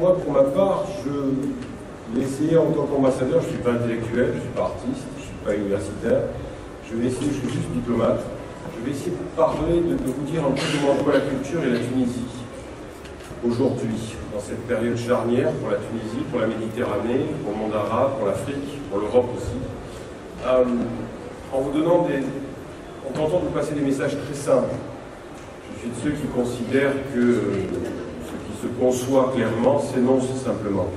moi, pour ma part, je vais essayer en tant qu'ambassadeur, je ne suis pas intellectuel, je ne suis pas artiste, je ne suis pas universitaire, je vais essayer, je suis juste diplomate, je vais essayer de parler, de vous dire un peu comment voit la culture et la Tunisie aujourd'hui, dans cette période charnière pour la Tunisie, pour la Méditerranée, pour le monde arabe, pour l'Afrique, pour l'Europe aussi, en vous donnant en tentant de vous passer des messages très simples. Je suis de ceux qui considèrent que ce qui se conçoit clairement s'énonce simplement.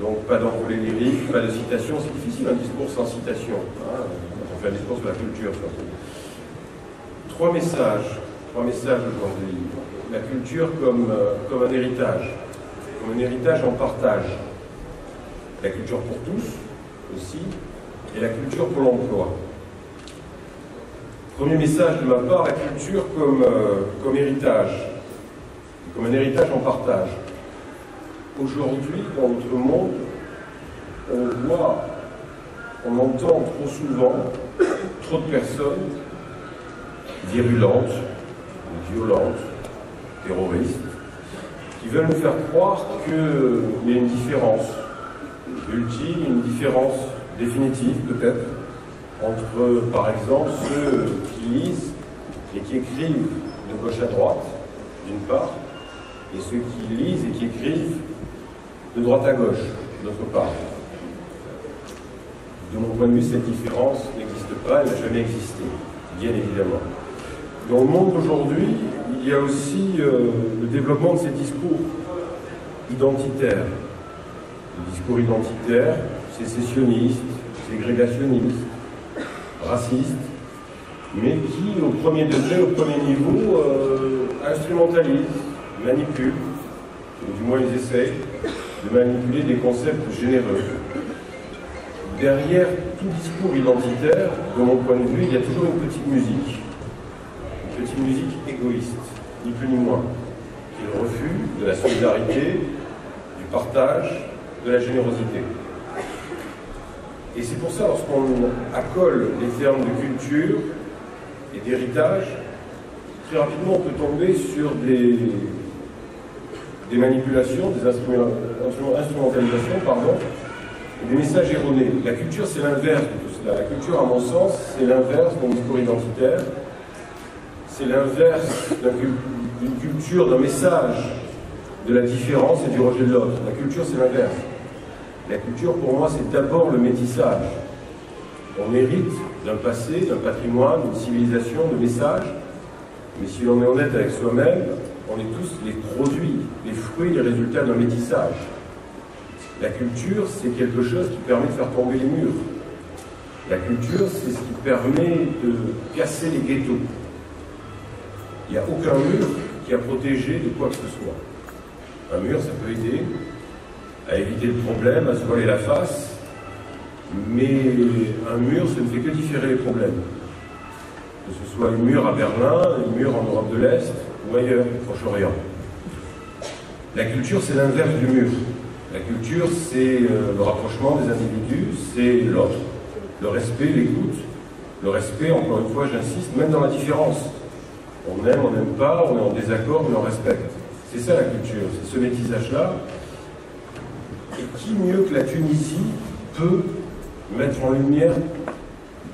Donc pas d'envolée lyrique, pas de citation, c'est difficile un discours sans citation. Hein, on fait un discours sur la culture surtout. Trois messages aujourd'hui. La culture comme un héritage en partage. La culture pour tous aussi, et la culture pour l'emploi. Premier message de ma part, la culture comme héritage, comme un héritage en partage. Aujourd'hui, dans notre monde, on voit, on entend trop souvent trop de personnes virulentes, violentes, terroristes, qui veulent nous faire croire qu'il y a une différence ultime, une différence définitive peut-être, entre, par exemple, ceux qui lisent et qui écrivent de gauche à droite, d'une part, et ceux qui lisent et qui écrivent de droite à gauche, d'autre part. De mon point de vue, cette différence n'existe pas, elle n'a jamais existé, bien évidemment. Dans le monde d'aujourd'hui, il y a aussi le développement de ces discours identitaires. Les discours identitaires, sécessionnistes, ségrégationnistes, racistes, mais qui, au premier degré, au premier niveau, instrumentalisent, manipulent, ou du moins ils essayent de manipuler des concepts généreux. Derrière tout discours identitaire, de mon point de vue, il y a toujours une petite musique égoïste, ni plus ni moins, qui est le refus de la solidarité, du partage, de la générosité. Et c'est pour ça, lorsqu'on accole les termes de culture et d'héritage, très rapidement on peut tomber sur des manipulations, des instrumentalisations, et des messages erronés. La culture, c'est l'inverse de tout cela. La culture, à mon sens, c'est l'inverse d'un discours identitaire. C'est l'inverse d'une culture, d'un message de la différence et du rejet de l'autre. La culture, c'est l'inverse. La culture, pour moi, c'est d'abord le métissage. On hérite d'un passé, d'un patrimoine, d'une civilisation, de messages. Mais si l'on est honnête avec soi-même, on est tous les produits, les fruits, les résultats d'un métissage. La culture, c'est quelque chose qui permet de faire tomber les murs. La culture, c'est ce qui permet de casser les ghettos. Il n'y a aucun mur qui a protégé de quoi que ce soit. Un mur, ça peut aider à éviter le problème, à se voiler la face, mais un mur, ça ne fait que différer les problèmes. Que ce soit un mur à Berlin, un mur en Europe de l'Est, ou ailleurs, au Proche-Orient. La culture, c'est l'inverse du mur. La culture, c'est le rapprochement des individus, c'est l'autre, le respect, l'écoute. Le respect, encore une fois, j'insiste, même dans la différence. On aime, on n'aime pas, on est en désaccord, mais on respecte. C'est ça la culture, c'est ce métissage-là. Et qui mieux que la Tunisie peut mettre en lumière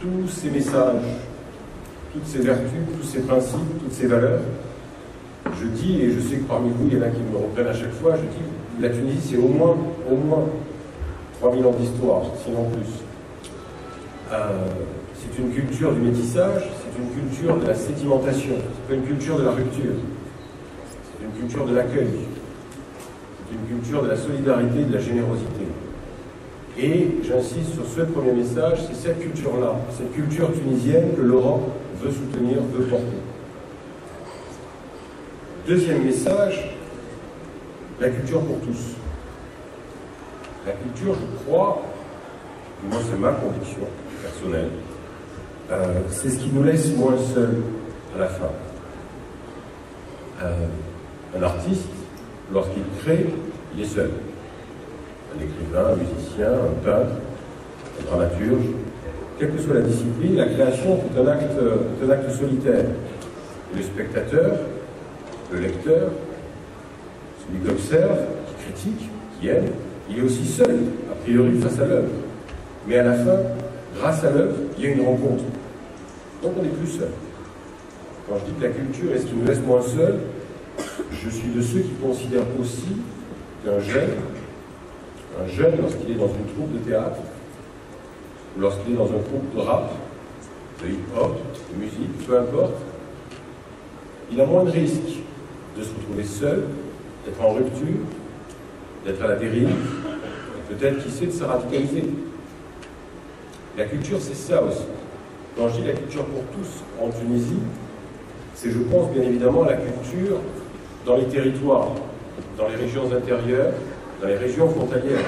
tous ces messages, toutes ces vertus, tous ces principes, toutes ces valeurs? Je dis, et je sais que parmi vous, il y en a qui me reprennent à chaque fois, je dis, la Tunisie, c'est au moins 3000 ans d'histoire, sinon plus. C'est une culture du métissage, c'est une culture de la sédimentation, c'est pas une culture de la rupture, c'est une culture de l'accueil, c'est une culture de la solidarité et de la générosité. Et j'insiste sur ce premier message, c'est cette culture-là, cette culture tunisienne que l'Europe veut soutenir, veut porter. Deuxième message, la culture pour tous. La culture, je crois, moi c'est ma conviction personnelle, c'est ce qui nous laisse moins seuls à la fin. Un artiste, lorsqu'il crée, il est seul. Un écrivain, un musicien, un peintre, un dramaturge, quelle que soit la discipline, la création est un acte solitaire. Et le spectateur, le lecteur, celui qui observe, qui critique, qui aime, il est aussi seul, a priori, face à l'œuvre. Mais à la fin, grâce à l'œuvre, il y a une rencontre. Donc on n'est plus seul. Quand je dis que la culture est ce qui nous laisse moins seul, je suis de ceux qui considèrent aussi qu'un jeune, lorsqu'il est dans une troupe de théâtre, ou lorsqu'il est dans un groupe de rap, de hip-hop, de musique, peu importe, il a moins de risques de se retrouver seul, d'être en rupture, d'être à la dérive, et peut-être, qui sait, de se radicaliser. La culture, c'est ça aussi. Quand je dis la culture pour tous en Tunisie, c'est, je pense, bien évidemment, la culture dans les territoires, dans les régions intérieures, dans les régions frontalières.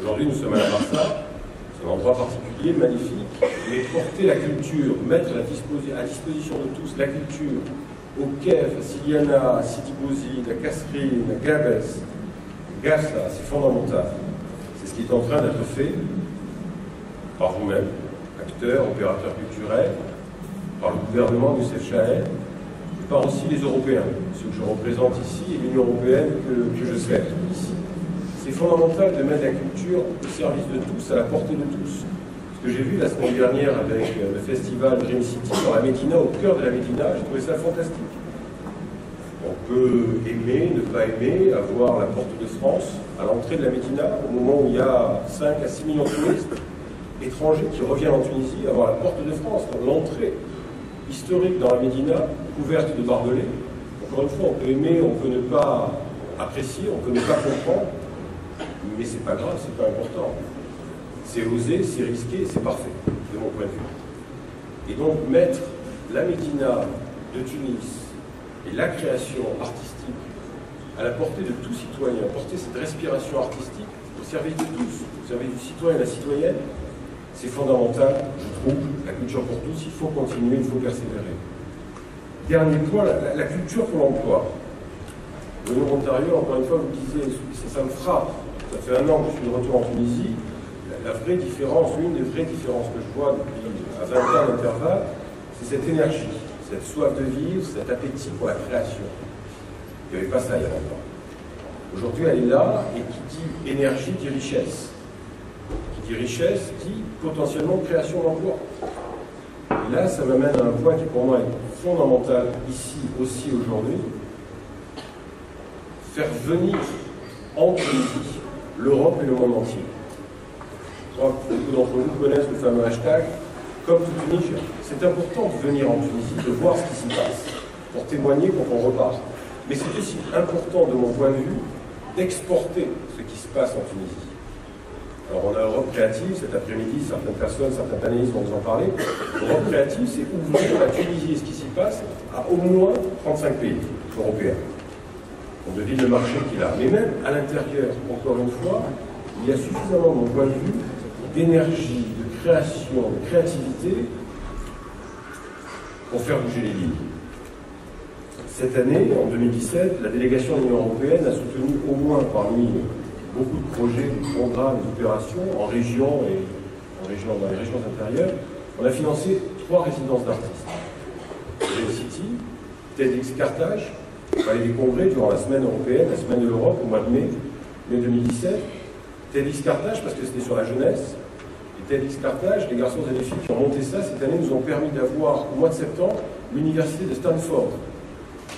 Aujourd'hui, nous sommes à la Marsa, c'est un endroit particulier, magnifique, mais porter la culture, mettre à disposition de tous la culture, au Kef, à Siliana, à Sidi Bouzid, à Kasserine, à Gabès, Gassa, c'est fondamental. C'est ce qui est en train d'être fait par vous-même, acteurs, opérateurs culturels, par le gouvernement du Youssef Chahed, et par aussi les Européens, ceux que je représente ici, et l'Union européenne que je sers ici. C'est fondamental de mettre la culture au service de tous, à la portée de tous. Ce que j'ai vu la semaine dernière avec le festival Dream City dans la Médina, au cœur de la Médina, j'ai trouvé ça fantastique. On peut aimer, ne pas aimer, avoir la porte de France à l'entrée de la Médina, au moment où il y a 5 à 6 millions de touristes étrangers qui reviennent en Tunisie, avoir la porte de France, l'entrée historique dans la Médina, couverte de barbelés. Encore une fois, on peut aimer, on peut ne pas apprécier, on peut ne pas comprendre, mais c'est pas grave, c'est pas important. C'est osé, c'est risqué, c'est parfait, de mon point de vue. Et donc mettre la Médina de Tunis et la création artistique à la portée de tout citoyen, porter cette respiration artistique au service de tous, au service du citoyen et de la citoyenne, c'est fondamental, je trouve. La culture pour tous, il faut continuer, il faut persévérer. Dernier point, la culture pour l'emploi. Le Nord-Ontario, encore une fois, vous disiez, ça me frappe. Ça fait 1 an que je suis de retour en Tunisie. La vraie différence, une des vraies différences que je vois depuis à 20 ans d'intervalle, c'est cette énergie, cette soif de vivre, cet appétit pour la création. Il n'y avait pas ça il y a longtemps. Aujourd'hui, elle est là, et qui dit énergie dit richesse. Qui dit richesse dit potentiellement création d'emplois. Et là, ça m'amène à un point qui pour moi est fondamental ici aussi aujourd'hui. Faire venir en Tunisie l'Europe et le monde entier. Je crois que beaucoup d'entre vous connaissent le fameux hashtag Comme tout Tunisien. C'est important de venir en Tunisie, de voir ce qui s'y passe, pour témoigner quand on repart. Mais c'est aussi important, de mon point de vue, d'exporter ce qui se passe en Tunisie. Alors on a Europe Créative, cet après-midi, certaines personnes, certains panélistes vont nous en parler. Europe Créative, c'est ouvrir la Tunisie et ce qui s'y passe à au moins 35 pays européens. On devine le marché qu'il a. Mais même à l'intérieur, encore une fois, il y a suffisamment, de mon point de vue, d'énergie, de création, de créativité pour faire bouger les lignes. Cette année, en 2017, la délégation de l'Union européenne a soutenu au moins parmi beaucoup de projets, de programmes, d'opérations en région et dans les régions intérieures. On a financé 3 résidences d'artistes. Dream City, TEDx Carthage, on parlait des congrès durant la semaine européenne, la semaine de l'Europe, au mois de mai 2017. TEDx Carthage, parce que c'était sur la jeunesse. Et TEDx Carthage, les garçons et les filles qui ont monté ça, cette année, nous ont permis d'avoir, au mois de septembre, l'université de Stanford.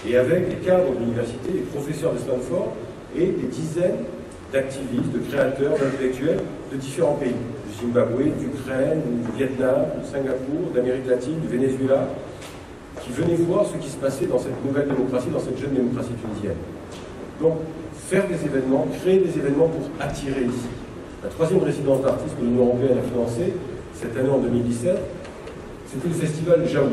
Et avec les cadres de l'université, les professeurs de Stanford, et des dizaines d'activistes, de créateurs, d'intellectuels de différents pays. Du Zimbabwe, d'Ukraine, du Vietnam, de Singapour, d'Amérique latine, du Venezuela, qui venaient voir ce qui se passait dans cette nouvelle démocratie, dans cette jeune démocratie tunisienne. Donc, faire des événements, créer des événements pour attirer ici. La 3e résidence d'artistes que l'Union européenne a financée, cette année en 2017, c'était le festival Jaou,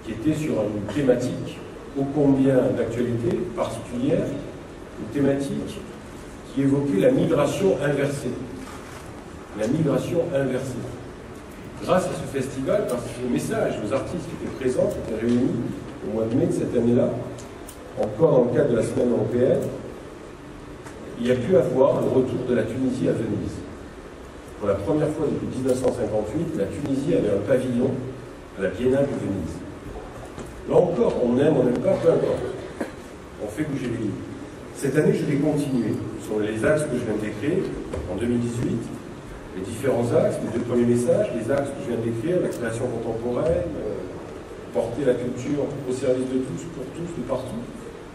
qui était sur une thématique ô combien d'actualité particulière, une thématique qui évoquait la migration inversée. La migration inversée. Grâce à ce festival, grâce à ce message, aux artistes qui étaient présents, qui étaient réunis au mois de mai de cette année-là, encore dans le cadre de la semaine européenne, il y a pu avoir le retour de la Tunisie à Venise. Pour la première fois depuis 1958, la Tunisie avait un pavillon à la Biennale de Venise. Là encore, on aime pas, peu importe. On fait bouger les lignes. Cette année, je vais continuer sur les axes que je viens de décrire en 2018, les différents axes, les deux premiers messages, les axes que je viens de décrire, la création contemporaine, porter la culture au service de tous, pour tous, de partout,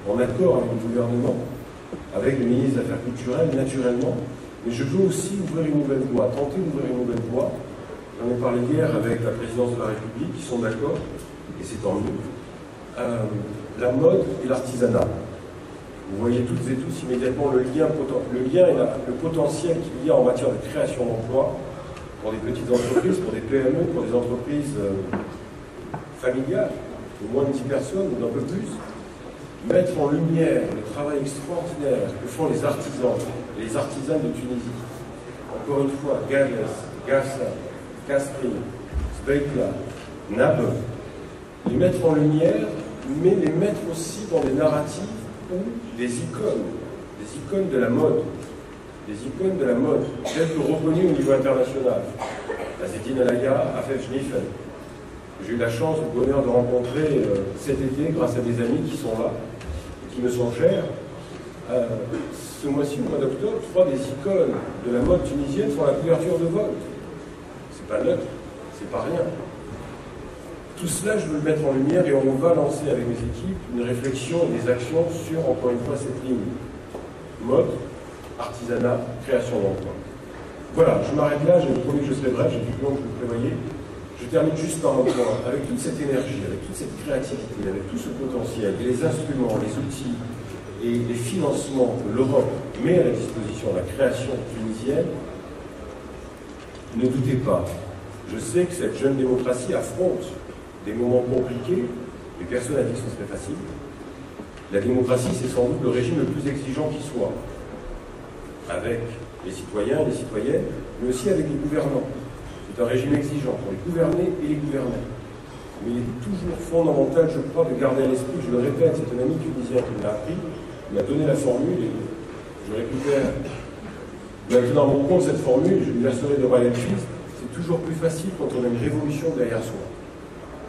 en accord avec le gouvernement, avec le ministre des Affaires culturelles, naturellement. Mais je veux aussi ouvrir une nouvelle voie, tenter d'ouvrir une nouvelle voie. J'en ai parlé hier avec la présidence de la République, qui sont d'accord, et c'est tant mieux. La mode et l'artisanat. Vous voyez toutes et tous immédiatement le lien et le potentiel qu'il y a en matière de création d'emplois pour des petites entreprises, pour des PME, pour des entreprises familiales, de moins de 10 personnes ou d'un peu plus. Mettre en lumière le travail extraordinaire que font les artisans, les artisanes de Tunisie. Encore une fois, Gales, Gassa, Castri, Sveitla, Nabe. Les mettre en lumière, mais les mettre aussi dans des narratifs ou des icônes de la mode, des icônes de la mode, telles que reconnues au niveau international. Azzedine Alaïa, Afef Schniffen. J'ai eu la chance, le bonheur de rencontrer cet été, grâce à des amis qui sont là, et qui me sont chers. Ce mois-ci, au mois d'octobre, 3 des icônes de la mode tunisienne font la couverture de Vogue. C'est pas neutre, c'est pas rien. Tout cela, je veux le mettre en lumière et on va lancer avec mes équipes une réflexion et des actions sur, encore une fois, cette ligne. Mode, artisanat, création d'emploi. Voilà, je m'arrête là, j'ai promis que je serai bref, j'ai du plan que vous prévoyez. Je termine juste par un point. Avec toute cette énergie, avec toute cette créativité, avec tout ce potentiel, et les instruments, les outils et les financements que l'Europe met à la disposition de la création tunisienne, ne doutez pas, je sais que cette jeune démocratie affronte des moments compliqués, mais personne n'a dit que ce serait facile. La démocratie, c'est sans doute le régime le plus exigeant qui soit, avec les citoyens et les citoyennes, mais aussi avec les gouvernants. C'est un régime exigeant pour les gouvernés et les gouvernés. Mais il est toujours fondamental, je crois, de garder à l'esprit, je le répète, c'est un ami tunisien qui me l'a appris, il m'a donné la formule et je récupère maintenant mon compte cette formule, je lui verserai de royalties. C'est toujours plus facile quand on a une révolution derrière soi,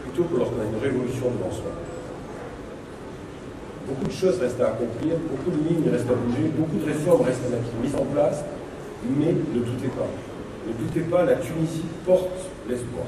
plutôt que lorsqu'on a une révolution devant soi. Beaucoup de choses restent à accomplir, beaucoup de lignes restent à bouger, beaucoup de réformes restent à être mises en place, mais ne doutez pas. Ne doutez pas, la Tunisie porte l'espoir.